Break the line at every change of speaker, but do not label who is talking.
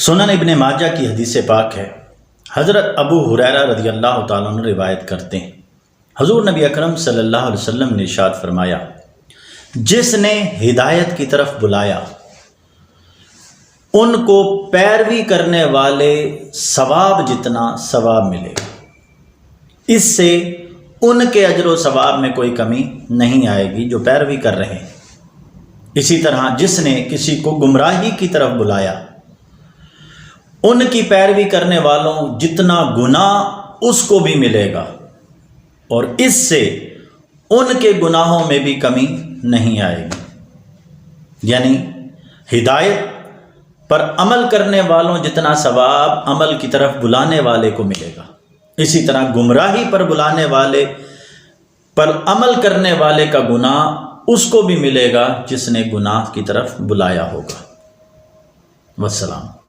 سنن ابن ماجہ کی حدیث پاک ہے، حضرت ابو ہریرہ رضی اللہ تعالیٰ عنہ روایت کرتے ہیں، حضور نبی اکرم صلی اللہ علیہ وسلم نے ارشاد فرمایا، جس نے ہدایت کی طرف بلایا ان کو پیروی کرنے والے ثواب جتنا ثواب ملے گا، اس سے ان کے اجر و ثواب میں کوئی کمی نہیں آئے گی جو پیروی کر رہے ہیں۔ اسی طرح جس نے کسی کو گمراہی کی طرف بلایا، ان کی پیروی کرنے والوں جتنا گناہ اس کو بھی ملے گا اور اس سے ان کے گناہوں میں بھی کمی نہیں آئے گی، یعنی ہدایت پر عمل کرنے والوں جتنا ثواب عمل کی طرف بلانے والے کو ملے گا، اسی طرح گمراہی پر بلانے والے پر عمل کرنے والے کا گناہ اس کو بھی ملے گا جس نے گناہ کی طرف بلایا ہوگا۔ والسلام۔